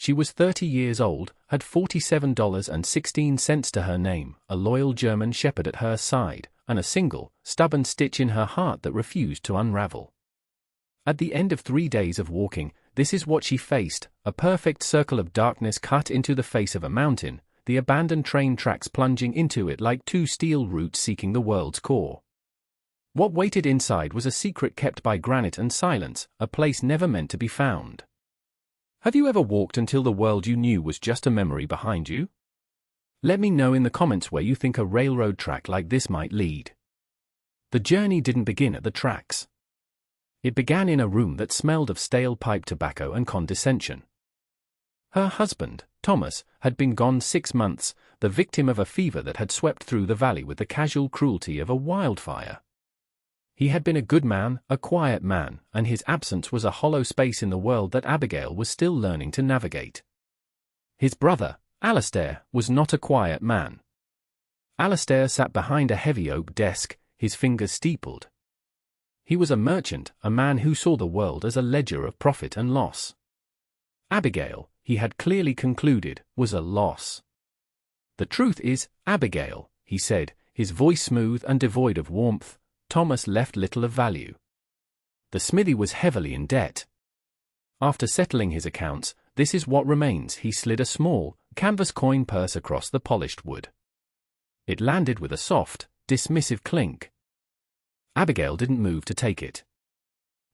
She was 30 years old, had $47.16 to her name, a loyal German shepherd at her side, and a single, stubborn stitch in her heart that refused to unravel. At the end of 3 days of walking, this is what she faced: a perfect circle of darkness cut into the face of a mountain, the abandoned train tracks plunging into it like two steel roots seeking the world's core. What waited inside was a secret kept by granite and silence, a place never meant to be found. Have you ever walked until the world you knew was just a memory behind you? Let me know in the comments where you think a railroad track like this might lead. The journey didn't begin at the tracks. It began in a room that smelled of stale pipe tobacco and condescension. Her husband, Thomas, had been gone 6 months, the victim of a fever that had swept through the valley with the casual cruelty of a wildfire. He had been a good man, a quiet man, and his absence was a hollow space in the world that Abigail was still learning to navigate. His brother, Alastair, was not a quiet man. Alastair sat behind a heavy oak desk, his fingers steepled. He was a merchant, a man who saw the world as a ledger of profit and loss. Abigail, he had clearly concluded, was a loss. "The truth is, Abigail," he said, his voice smooth and devoid of warmth, "Thomas left little of value. The smithy was heavily in debt. After settling his accounts, this is what remains." He slid a small, canvas coin purse across the polished wood. It landed with a soft, dismissive clink. Abigail didn't move to take it.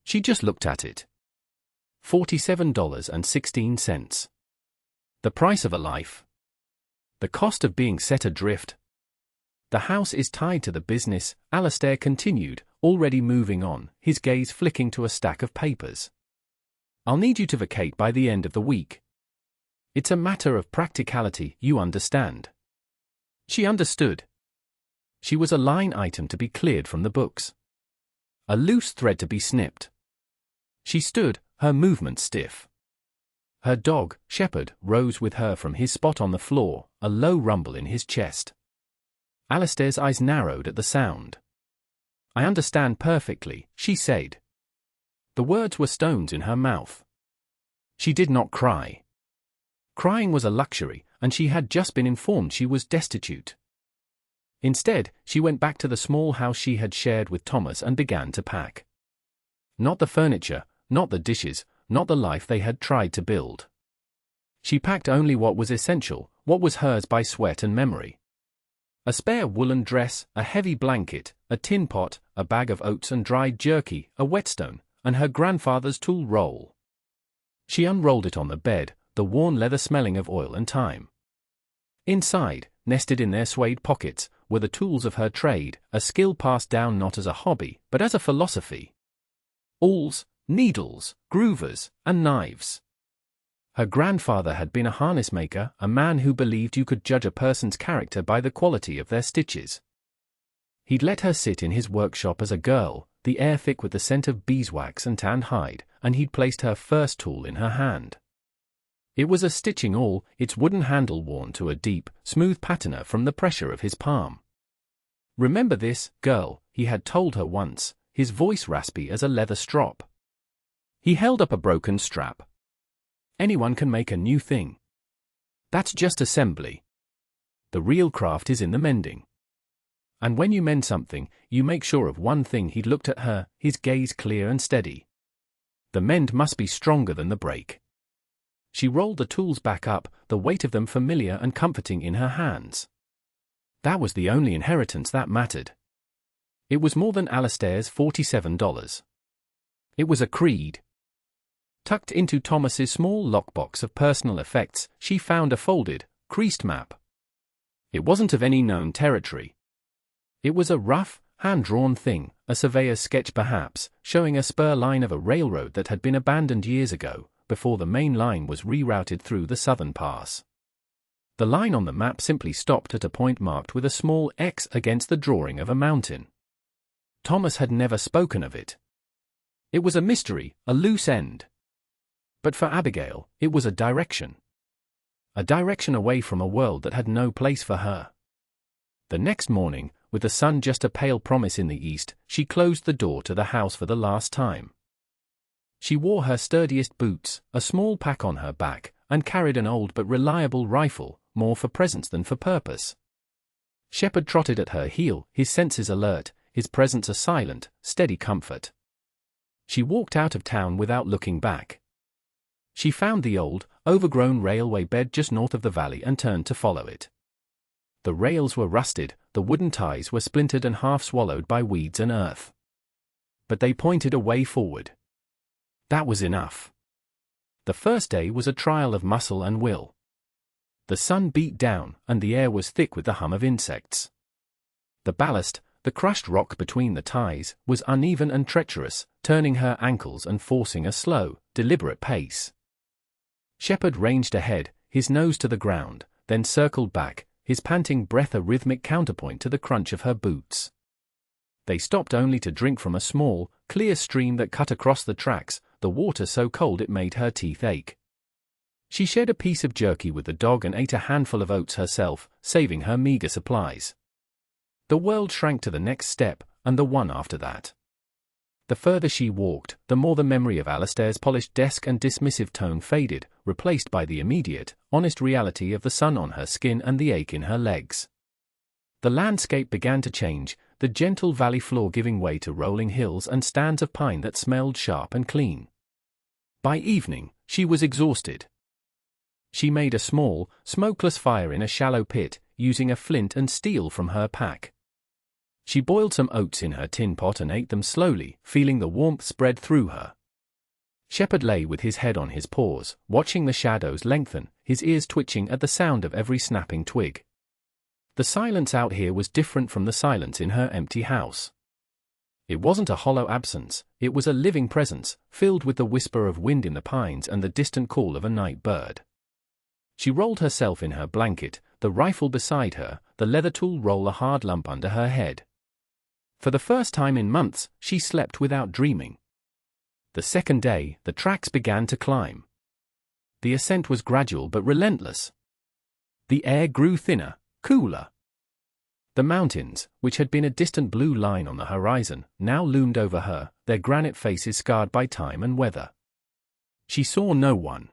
She just looked at it. $47.16. The price of a life. The cost of being set adrift. "The house is tied to the business," Alastair continued, already moving on, his gaze flicking to a stack of papers. "I'll need you to vacate by the end of the week. It's a matter of practicality, you understand." She understood. She was a line item to be cleared from the books. A loose thread to be snipped. She stood, her movements stiff. Her dog, Shepherd, rose with her from his spot on the floor, a low rumble in his chest. Alastair's eyes narrowed at the sound. "I understand perfectly," she said. The words were stones in her mouth. She did not cry. Crying was a luxury, and she had just been informed she was destitute. Instead, she went back to the small house she had shared with Thomas and began to pack. Not the furniture, not the dishes, not the life they had tried to build. She packed only what was essential, what was hers by sweat and memory. A spare woolen dress, a heavy blanket, a tin pot, a bag of oats and dried jerky, a whetstone, and her grandfather's tool roll. She unrolled it on the bed, the worn leather smelling of oil and time. Inside, nested in their suede pockets, were the tools of her trade, a skill passed down not as a hobby, but as a philosophy. Awls, needles, groovers, and knives. Her grandfather had been a harness maker, a man who believed you could judge a person's character by the quality of their stitches. He'd let her sit in his workshop as a girl, the air thick with the scent of beeswax and tanned hide, and he'd placed her first tool in her hand. It was a stitching awl, its wooden handle worn to a deep, smooth patina from the pressure of his palm. "Remember this, girl," he had told her once, his voice raspy as a leather strop. He held up a broken strap. "Anyone can make a new thing. That's just assembly. The real craft is in the mending. And when you mend something, you make sure of one thing." He'd looked at her, his gaze clear and steady. "The mend must be stronger than the break." She rolled the tools back up, the weight of them familiar and comforting in her hands. That was the only inheritance that mattered. It was more than Alastair's $47. It was a creed. Tucked into Thomas's small lockbox of personal effects, she found a folded, creased map. It wasn't of any known territory. It was a rough, hand-drawn thing, a surveyor's sketch perhaps, showing a spur line of a railroad that had been abandoned years ago, before the main line was rerouted through the southern pass. The line on the map simply stopped at a point marked with a small X against the drawing of a mountain. Thomas had never spoken of it. It was a mystery, a loose end. But for Abigail, it was a direction. A direction away from a world that had no place for her. The next morning, with the sun just a pale promise in the east, she closed the door to the house for the last time. She wore her sturdiest boots, a small pack on her back, and carried an old but reliable rifle, more for presence than for purpose. Shepherd trotted at her heel, his senses alert, his presence a silent, steady comfort. She walked out of town without looking back. She found the old, overgrown railway bed just north of the valley and turned to follow it. The rails were rusted, the wooden ties were splintered and half swallowed by weeds and earth. But they pointed a way forward. That was enough. The first day was a trial of muscle and will. The sun beat down, and the air was thick with the hum of insects. The ballast, the crushed rock between the ties, was uneven and treacherous, turning her ankles and forcing a slow, deliberate pace. Shepherd ranged ahead, his nose to the ground, then circled back, his panting breath a rhythmic counterpoint to the crunch of her boots. They stopped only to drink from a small, clear stream that cut across the tracks, the water so cold it made her teeth ache. She shared a piece of jerky with the dog and ate a handful of oats herself, saving her meager supplies. The world shrank to the next step, and the one after that. The further she walked, the more the memory of Alistair's polished desk and dismissive tone faded, replaced by the immediate, honest reality of the sun on her skin and the ache in her legs. The landscape began to change, the gentle valley floor giving way to rolling hills and stands of pine that smelled sharp and clean. By evening, she was exhausted. She made a small, smokeless fire in a shallow pit, using a flint and steel from her pack. She boiled some oats in her tin pot and ate them slowly, feeling the warmth spread through her. Shepherd lay with his head on his paws, watching the shadows lengthen, his ears twitching at the sound of every snapping twig. The silence out here was different from the silence in her empty house. It wasn't a hollow absence, it was a living presence, filled with the whisper of wind in the pines and the distant call of a night bird. She rolled herself in her blanket, the rifle beside her, the leather tool roll a hard lump under her head. For the first time in months, she slept without dreaming. The second day, the tracks began to climb. The ascent was gradual but relentless. The air grew thinner, cooler. The mountains, which had been a distant blue line on the horizon, now loomed over her, their granite faces scarred by time and weather. She saw no one.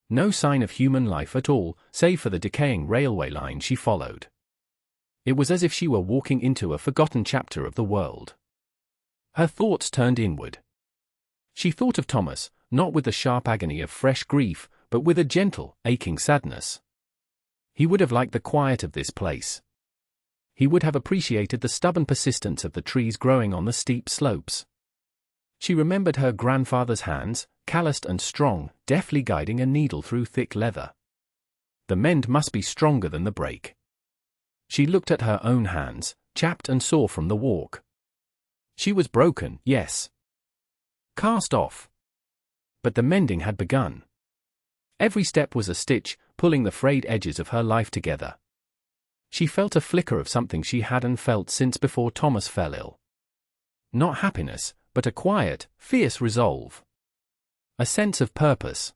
No sign of human life at all, save for the decaying railway line she followed. It was as if she were walking into a forgotten chapter of the world. Her thoughts turned inward. She thought of Thomas, not with the sharp agony of fresh grief, but with a gentle, aching sadness. He would have liked the quiet of this place. He would have appreciated the stubborn persistence of the trees growing on the steep slopes. She remembered her grandfather's hands, calloused and strong, deftly guiding a needle through thick leather. The mend must be stronger than the break. She looked at her own hands, chapped and sore from the walk. She was broken, yes. Cast off. But the mending had begun. Every step was a stitch, pulling the frayed edges of her life together. She felt a flicker of something she hadn't felt since before Thomas fell ill. Not happiness, but a quiet, fierce resolve. A sense of purpose.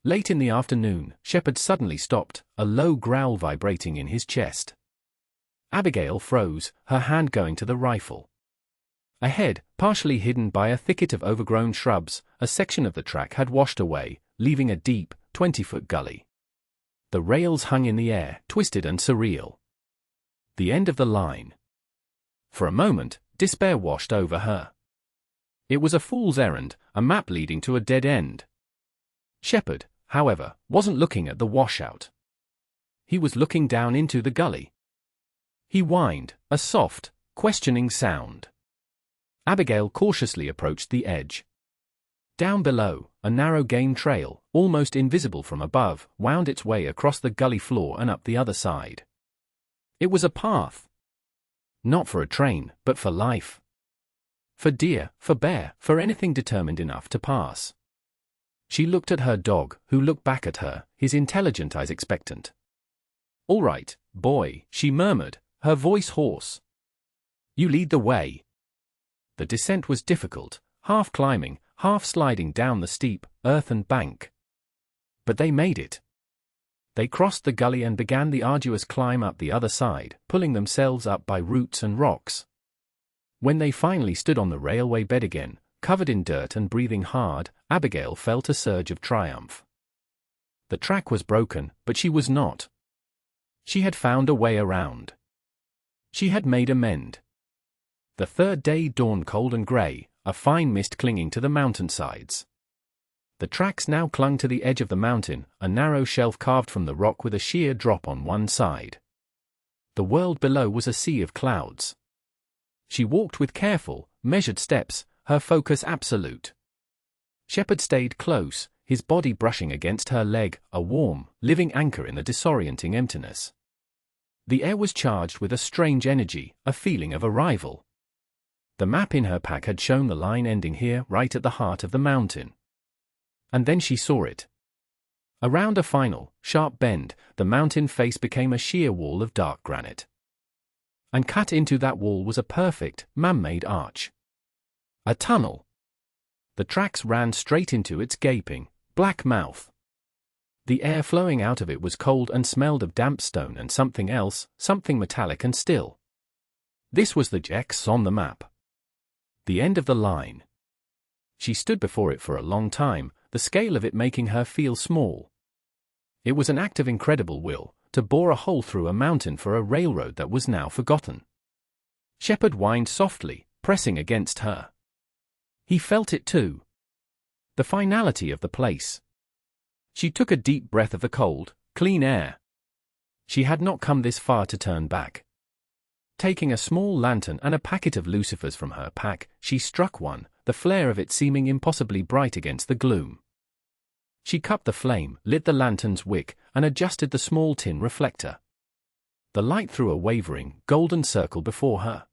Late in the afternoon, Shepherd suddenly stopped, a low growl vibrating in his chest. Abigail froze, her hand going to the rifle. Ahead, partially hidden by a thicket of overgrown shrubs, a section of the track had washed away, leaving a deep, 20-foot gully. The rails hung in the air, twisted and surreal. The end of the line. For a moment, despair washed over her. It was a fool's errand, a map leading to a dead end. Shepherd, however, wasn't looking at the washout. He was looking down into the gully. He whined, a soft, questioning sound. Abigail cautiously approached the edge. Down below, a narrow game trail, almost invisible from above, wound its way across the gully floor and up the other side. It was a path. Not for a train, but for life. For deer, for bear, for anything determined enough to pass. She looked at her dog, who looked back at her, his intelligent eyes expectant. "All right, boy," she murmured, her voice hoarse. "You lead the way." The descent was difficult, half climbing, half sliding down the steep, earthen bank. But they made it. They crossed the gully and began the arduous climb up the other side, pulling themselves up by roots and rocks. When they finally stood on the railway bed again, covered in dirt and breathing hard, Abigail felt a surge of triumph. The track was broken, but she was not. She had found a way around. She had made amend. The third day dawned cold and grey, a fine mist clinging to the mountainsides. The tracks now clung to the edge of the mountain, a narrow shelf carved from the rock with a sheer drop on one side. The world below was a sea of clouds. She walked with careful, measured steps, her focus absolute. Shepard stayed close, his body brushing against her leg, a warm, living anchor in the disorienting emptiness. The air was charged with a strange energy, a feeling of arrival. The map in her pack had shown the line ending here, right at the heart of the mountain. And then she saw it. Around a final, sharp bend, the mountain face became a sheer wall of dark granite. And cut into that wall was a perfect, man-made arch. A tunnel. The tracks ran straight into its gaping, black mouth. The air flowing out of it was cold and smelled of damp stone and something else, something metallic and still. This was the X on the map. The end of the line. She stood before it for a long time, the scale of it making her feel small. It was an act of incredible will, to bore a hole through a mountain for a railroad that was now forgotten. Shepard whined softly, pressing against her. He felt it too. The finality of the place. She took a deep breath of the cold, clean air. She had not come this far to turn back. Taking a small lantern and a packet of lucifers from her pack, she struck one, the flare of it seeming impossibly bright against the gloom. She cupped the flame, lit the lantern's wick, and adjusted the small tin reflector. The light threw a wavering, golden circle before her.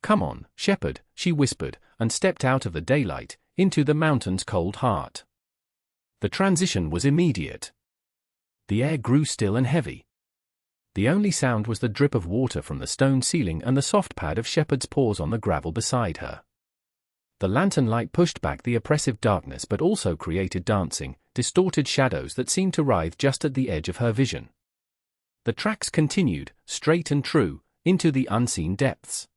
"Come on, Shepard," she whispered, and stepped out of the daylight, into the mountain's cold heart. The transition was immediate. The air grew still and heavy. The only sound was the drip of water from the stone ceiling and the soft pad of Shepard's paws on the gravel beside her. The lantern light pushed back the oppressive darkness but also created dancing, distorted shadows that seemed to writhe just at the edge of her vision. The tracks continued, straight and true, into the unseen depths.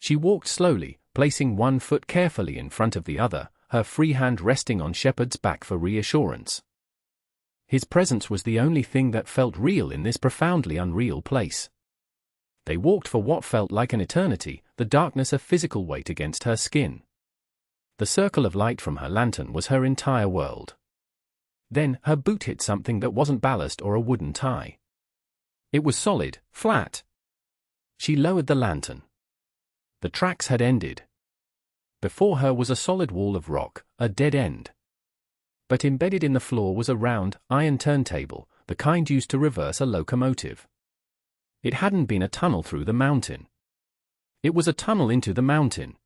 She walked slowly, placing one foot carefully in front of the other, her free hand resting on Shepard's back for reassurance. His presence was the only thing that felt real in this profoundly unreal place. They walked for what felt like an eternity, the darkness a physical weight against her skin. The circle of light from her lantern was her entire world. Then, her boot hit something that wasn't ballast or a wooden tie. It was solid, flat. She lowered the lantern. The tracks had ended. Before her was a solid wall of rock, a dead end. But embedded in the floor was a round, iron turntable, the kind used to reverse a locomotive. It hadn't been a tunnel through the mountain. It was a tunnel into the mountain.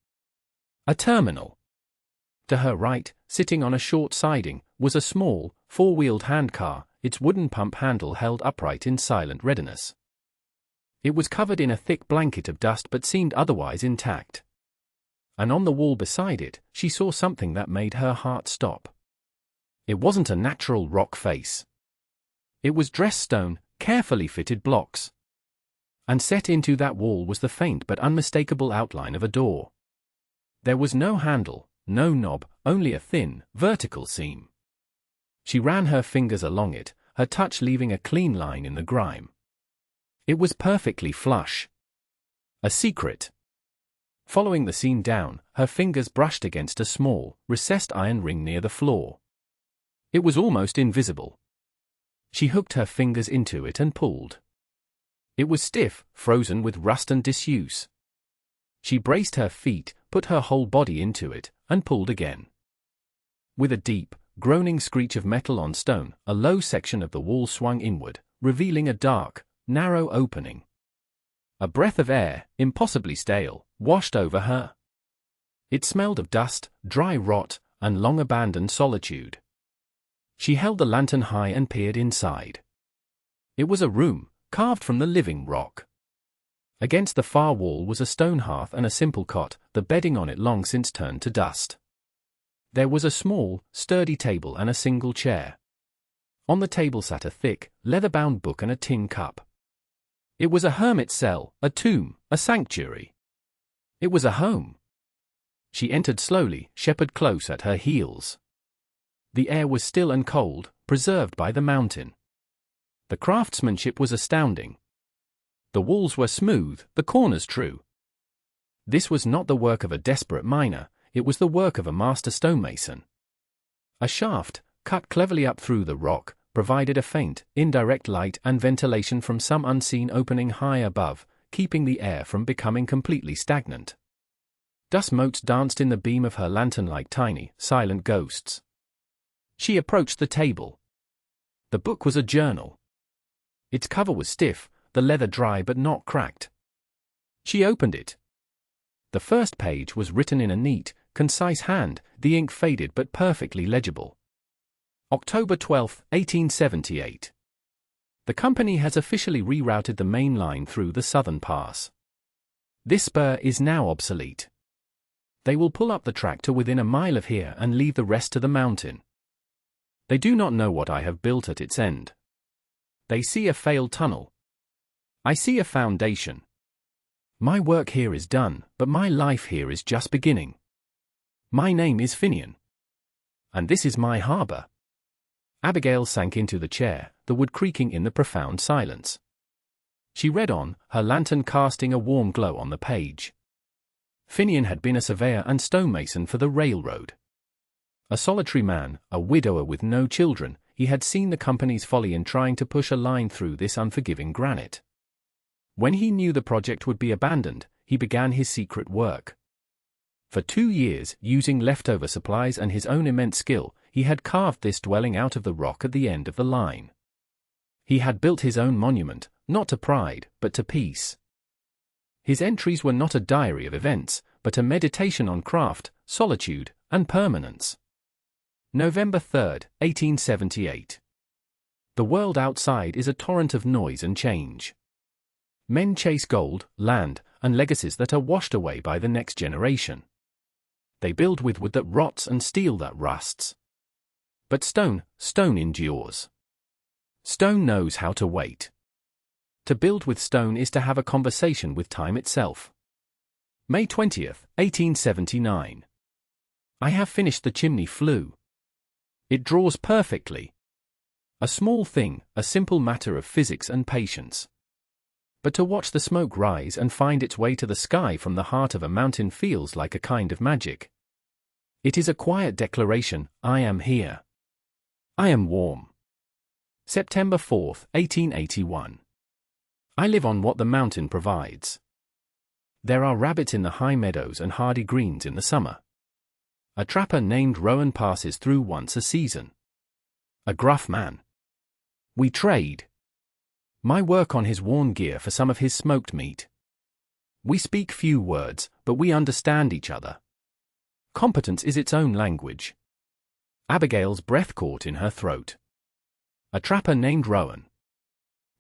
A terminal. To her right, sitting on a short siding, was a small, four-wheeled handcar, its wooden pump handle held upright in silent readiness. It was covered in a thick blanket of dust but seemed otherwise intact. And on the wall beside it, she saw something that made her heart stop. It wasn't a natural rock face. It was dressed stone, carefully fitted blocks. And set into that wall was the faint but unmistakable outline of a door. There was no handle, no knob, only a thin, vertical seam. She ran her fingers along it, her touch leaving a clean line in the grime. It was perfectly flush. A secret. Following the seam down, her fingers brushed against a small, recessed iron ring near the floor. It was almost invisible. She hooked her fingers into it and pulled. It was stiff, frozen with rust and disuse. She braced her feet, put her whole body into it, and pulled again. With a deep, groaning screech of metal on stone, a low section of the wall swung inward, revealing a dark, narrow opening. A breath of air, impossibly stale, washed over her. It smelled of dust, dry rot, and long-abandoned solitude. She held the lantern high and peered inside. It was a room, carved from the living rock. Against the far wall was a stone hearth and a simple cot, the bedding on it long since turned to dust. There was a small, sturdy table and a single chair. On the table sat a thick, leather-bound book and a tin cup. It was a hermit's cell, a tomb, a sanctuary. It was a home. She entered slowly, Shepard close at her heels. The air was still and cold, preserved by the mountain. The craftsmanship was astounding. The walls were smooth, the corners true. This was not the work of a desperate miner, it was the work of a master stonemason. A shaft, cut cleverly up through the rock, provided a faint, indirect light and ventilation from some unseen opening high above, keeping the air from becoming completely stagnant. Dust motes danced in the beam of her lantern like tiny, silent ghosts. She approached the table. The book was a journal. Its cover was stiff, the leather dry but not cracked. She opened it. The first page was written in a neat, concise hand, the ink faded but perfectly legible. October 12, 1878. The company has officially rerouted the main line through the southern pass. This spur is now obsolete. They will pull up the track to within a mile of here and leave the rest to the mountain. They do not know what I have built at its end. They see a failed tunnel. I see a foundation. My work here is done, but my life here is just beginning. My name is Finian. And this is my harbor. Abigail sank into the chair, the wood creaking in the profound silence. She read on, her lantern casting a warm glow on the page. Finian had been a surveyor and stonemason for the railroad. A solitary man, a widower with no children, he had seen the company's folly in trying to push a line through this unforgiving granite. When he knew the project would be abandoned, he began his secret work. For 2 years, using leftover supplies and his own immense skill, he had carved this dwelling out of the rock at the end of the line. He had built his own monument, not to pride, but to peace. His entries were not a diary of events, but a meditation on craft, solitude, and permanence. November 3, 1878. The world outside is a torrent of noise and change. Men chase gold, land, and legacies that are washed away by the next generation. They build with wood that rots and steel that rusts. But stone endures. Stone knows how to wait. To build with stone is to have a conversation with time itself. May 20, 1879. I have finished the chimney flue. It draws perfectly. A small thing, a simple matter of physics and patience. But to watch the smoke rise and find its way to the sky from the heart of a mountain feels like a kind of magic. It is a quiet declaration, I am here. I am warm. September 4, 1881. I live on what the mountain provides. There are rabbits in the high meadows and hardy greens in the summer. A trapper named Rowan passes through once a season. A gruff man. We trade. My work on his worn gear for some of his smoked meat. We speak few words, but we understand each other. Competence is its own language. Abigail's breath caught in her throat. A trapper named Rowan.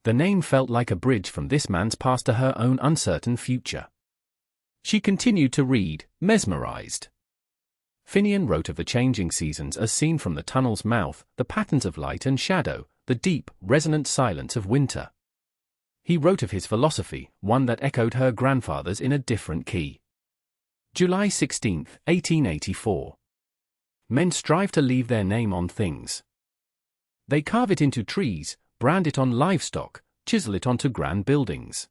The name felt like a bridge from this man's past to her own uncertain future. She continued to read, mesmerized. Finian wrote of the changing seasons as seen from the tunnel's mouth, the patterns of light and shadow, the deep, resonant silence of winter. He wrote of his philosophy, one that echoed her grandfather's in a different key. July 16, 1884. Men strive to leave their name on things. They carve it into trees, brand it on livestock, chisel it onto grand buildings.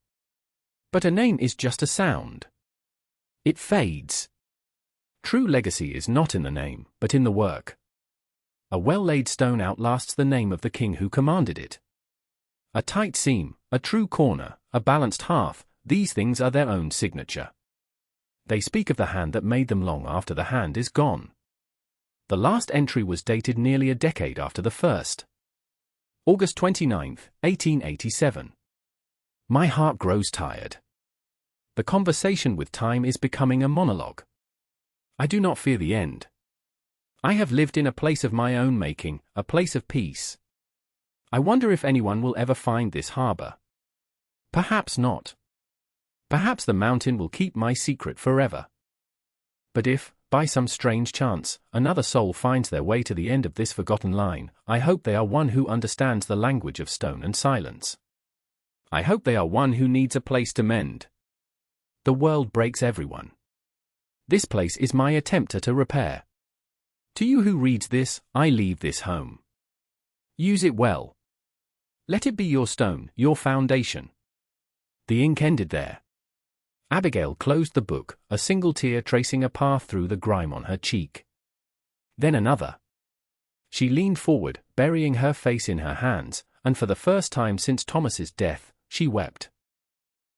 But a name is just a sound. It fades. True legacy is not in the name, but in the work. A well-laid stone outlasts the name of the king who commanded it. A tight seam, a true corner, a balanced hearth, these things are their own signature. They speak of the hand that made them long after the hand is gone. The last entry was dated nearly a decade after the first. August 29, 1887. My heart grows tired. The conversation with time is becoming a monologue. I do not fear the end. I have lived in a place of my own making, a place of peace. I wonder if anyone will ever find this harbor. Perhaps not. Perhaps the mountain will keep my secret forever. But if, by some strange chance, another soul finds their way to the end of this forgotten line, I hope they are one who understands the language of stone and silence. I hope they are one who needs a place to mend. The world breaks everyone. This place is my attempt at a repair. To you who reads this, I leave this home. Use it well. Let it be your stone, your foundation. The ink ended there. Abigail closed the book, a single tear tracing a path through the grime on her cheek. Then another. She leaned forward, burying her face in her hands, and for the first time since Thomas's death, she wept.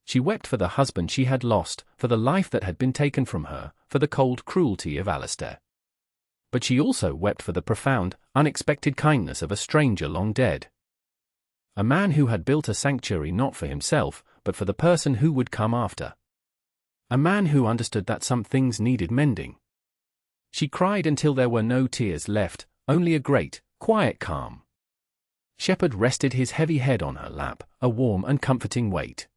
She wept for the husband she had lost, for the life that had been taken from her, for the cold cruelty of Alistair. But she also wept for the profound, unexpected kindness of a stranger long dead. A man who had built a sanctuary not for himself, but for the person who would come after. A man who understood that some things needed mending. She cried until there were no tears left, only a great, quiet calm. Shepherd rested his heavy head on her lap, a warm and comforting weight.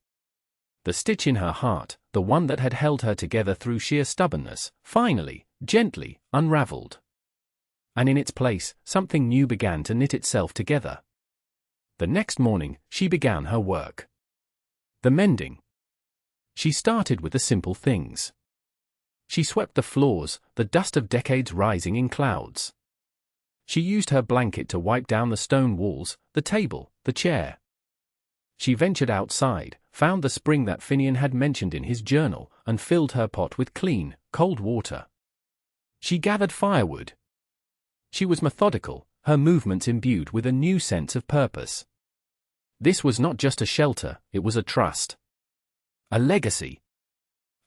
The stitch in her heart, the one that had held her together through sheer stubbornness, finally, gently, unraveled. And in its place, something new began to knit itself together. The next morning, she began her work. The mending. She started with the simple things. She swept the floors, the dust of decades rising in clouds. She used her blanket to wipe down the stone walls, the table, the chair. She ventured outside, found the spring that Finian had mentioned in his journal, and filled her pot with clean, cold water. She gathered firewood. She was methodical, her movements imbued with a new sense of purpose. This was not just a shelter, it was a trust. A legacy.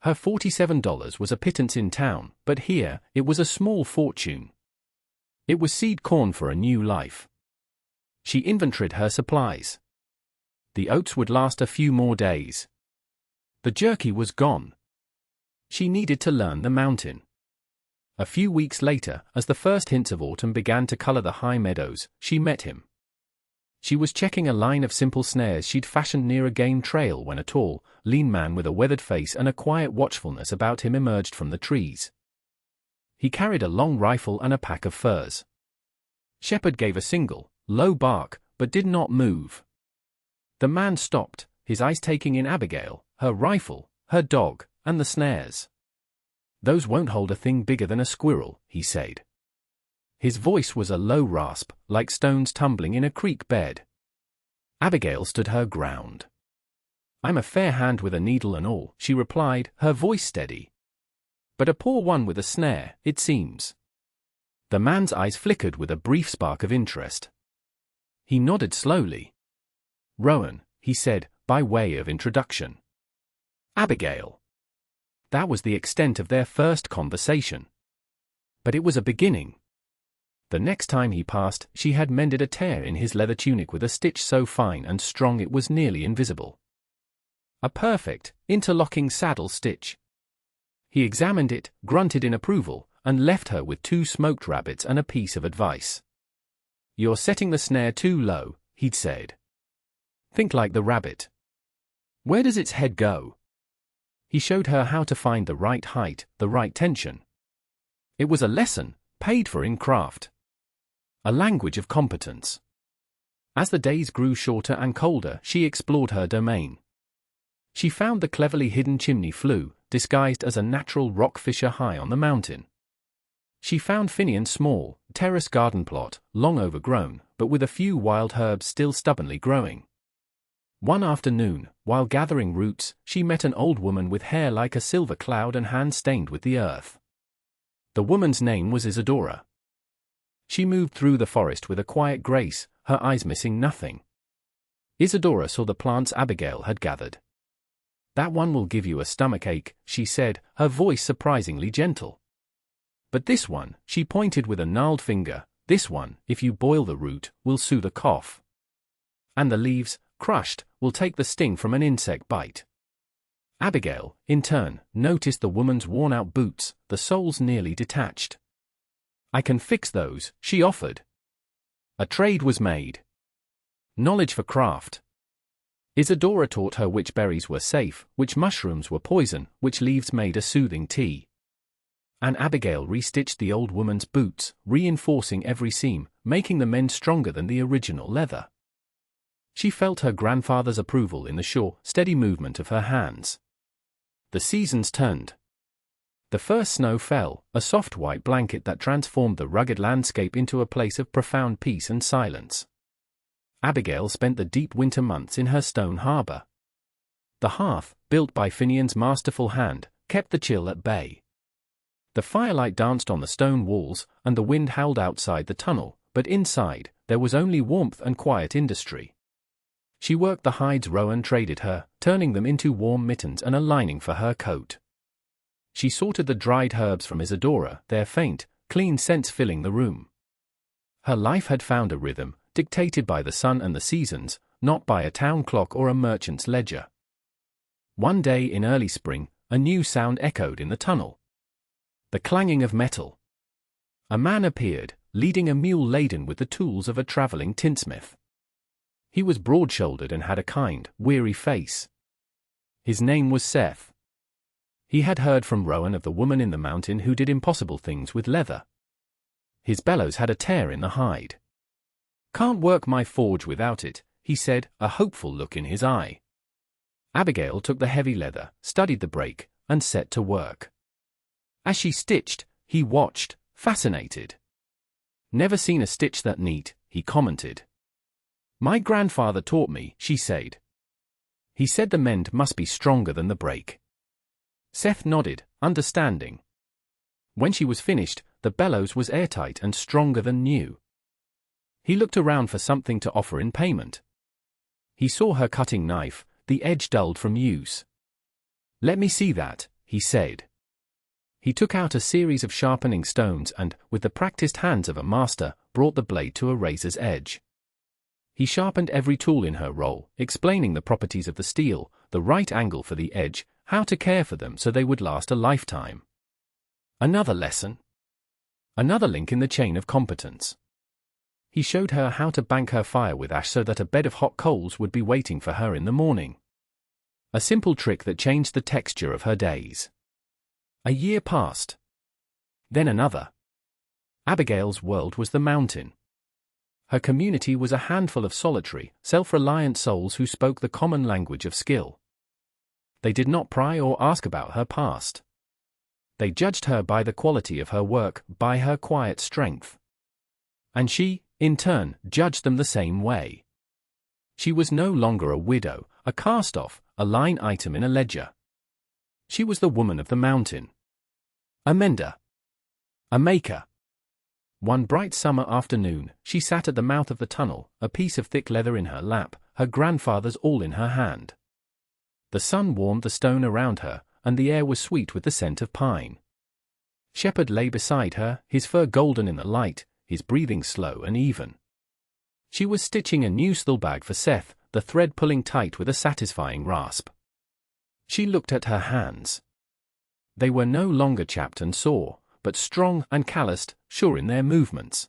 Her $47 was a pittance in town, but here, it was a small fortune. It was seed corn for a new life. She inventoried her supplies. The oats would last a few more days. The jerky was gone. She needed to learn the mountain. A few weeks later, as the first hints of autumn began to color the high meadows, she met him. She was checking a line of simple snares she'd fashioned near a game trail when a tall, lean man with a weathered face and a quiet watchfulness about him emerged from the trees. He carried a long rifle and a pack of furs. Shepherd gave a single, low bark, but did not move. The man stopped, his eyes taking in Abigail, her rifle, her dog, and the snares. "Those won't hold a thing bigger than a squirrel," he said. His voice was a low rasp, like stones tumbling in a creek bed. Abigail stood her ground. "I'm a fair hand with a needle and all," she replied, her voice steady. "But a poor one with a snare, it seems." The man's eyes flickered with a brief spark of interest. He nodded slowly. "Rowan," he said, by way of introduction. "Abigail." That was the extent of their first conversation. But it was a beginning. The next time he passed, she had mended a tear in his leather tunic with a stitch so fine and strong it was nearly invisible. A perfect, interlocking saddle stitch. He examined it, grunted in approval, and left her with 2 smoked rabbits and a piece of advice. "You're setting the snare too low," he'd said. "Think like the rabbit. Where does its head go?" He showed her how to find the right height, the right tension. It was a lesson, paid for in craft. A language of competence. As the days grew shorter and colder, she explored her domain. She found the cleverly hidden chimney flue, disguised as a natural rock fissure high on the mountain. She found Finian's small, terrace garden plot, long overgrown, but with a few wild herbs still stubbornly growing. One afternoon, while gathering roots, she met an old woman with hair like a silver cloud and hands stained with the earth. The woman's name was Isadora. She moved through the forest with a quiet grace, her eyes missing nothing. Isadora saw the plants Abigail had gathered. "That one will give you a stomachache," she said, her voice surprisingly gentle. "But this one," she pointed with a gnarled finger, "this one, if you boil the root, will soothe a cough. And the leaves, crushed, will take the sting from an insect bite." Abigail, in turn, noticed the woman's worn-out boots, the soles nearly detached. "I can fix those," she offered. A trade was made. Knowledge for craft. Isadora taught her which berries were safe, which mushrooms were poison, which leaves made a soothing tea. And Abigail restitched the old woman's boots, reinforcing every seam, making the mend stronger than the original leather. She felt her grandfather's approval in the sure, steady movement of her hands. The seasons turned. The first snow fell, a soft white blanket that transformed the rugged landscape into a place of profound peace and silence. Abigail spent the deep winter months in her stone harbor. The hearth, built by Finian's masterful hand, kept the chill at bay. The firelight danced on the stone walls, and the wind howled outside the tunnel, but inside, there was only warmth and quiet industry. She worked the hides Rowan traded her, turning them into warm mittens and a lining for her coat. She sorted the dried herbs from Isadora, their faint, clean scents filling the room. Her life had found a rhythm, dictated by the sun and the seasons, not by a town clock or a merchant's ledger. One day in early spring, a new sound echoed in the tunnel. The clanging of metal. A man appeared, leading a mule laden with the tools of a traveling tinsmith. He was broad-shouldered and had a kind, weary face. His name was Seth. He had heard from Rowan of the woman in the mountain who did impossible things with leather. His bellows had a tear in the hide. "Can't work my forge without it," he said, a hopeful look in his eye. Abigail took the heavy leather, studied the break, and set to work. As she stitched, he watched, fascinated. "Never seen a stitch that neat," he commented. "My grandfather taught me," she said. "He said the mend must be stronger than the break." Seth nodded, understanding. When she was finished, the bellows was airtight and stronger than new. He looked around for something to offer in payment. He saw her cutting knife, the edge dulled from use. "Let me see that," he said. He took out a series of sharpening stones and, with the practiced hands of a master, brought the blade to a razor's edge. He sharpened every tool in her roll, explaining the properties of the steel, the right angle for the edge, how to care for them so they would last a lifetime. Another lesson. Another link in the chain of competence. He showed her how to bank her fire with ash so that a bed of hot coals would be waiting for her in the morning. A simple trick that changed the texture of her days. A year passed. Then another. Abigail's world was the mountain. Her community was a handful of solitary, self-reliant souls who spoke the common language of skill. They did not pry or ask about her past. They judged her by the quality of her work, by her quiet strength. And she, in turn, judged them the same way. She was no longer a widow, a cast-off, a line item in a ledger. She was the woman of the mountain. A mender. A maker. One bright summer afternoon, she sat at the mouth of the tunnel, a piece of thick leather in her lap, her grandfather's awl in her hand. The sun warmed the stone around her, and the air was sweet with the scent of pine. Shepherd lay beside her, his fur golden in the light, his breathing slow and even. She was stitching a new saddlebag for Seth, the thread pulling tight with a satisfying rasp. She looked at her hands. They were no longer chapped and sore, but strong and calloused, sure in their movements.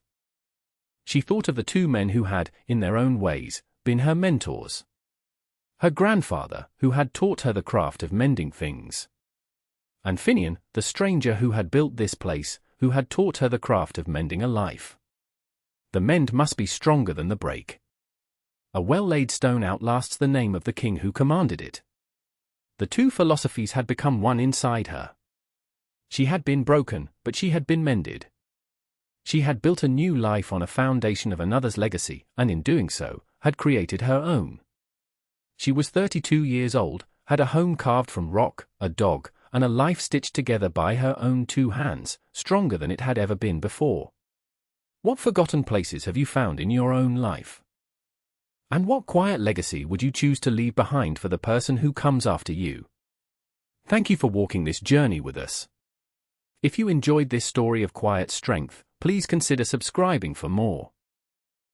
She thought of the two men who had, in their own ways, been her mentors. Her grandfather, who had taught her the craft of mending things. And Finian, the stranger who had built this place, who had taught her the craft of mending a life. The mend must be stronger than the break. A well-laid stone outlasts the name of the king who commanded it. The two philosophies had become one inside her. She had been broken, but she had been mended. She had built a new life on a foundation of another's legacy, and in doing so, had created her own. She was 32 years old, had a home carved from rock, a dog, and a life stitched together by her own two hands, stronger than it had ever been before. What forgotten places have you found in your own life? And what quiet legacy would you choose to leave behind for the person who comes after you? Thank you for walking this journey with us. If you enjoyed this story of quiet strength, please consider subscribing for more.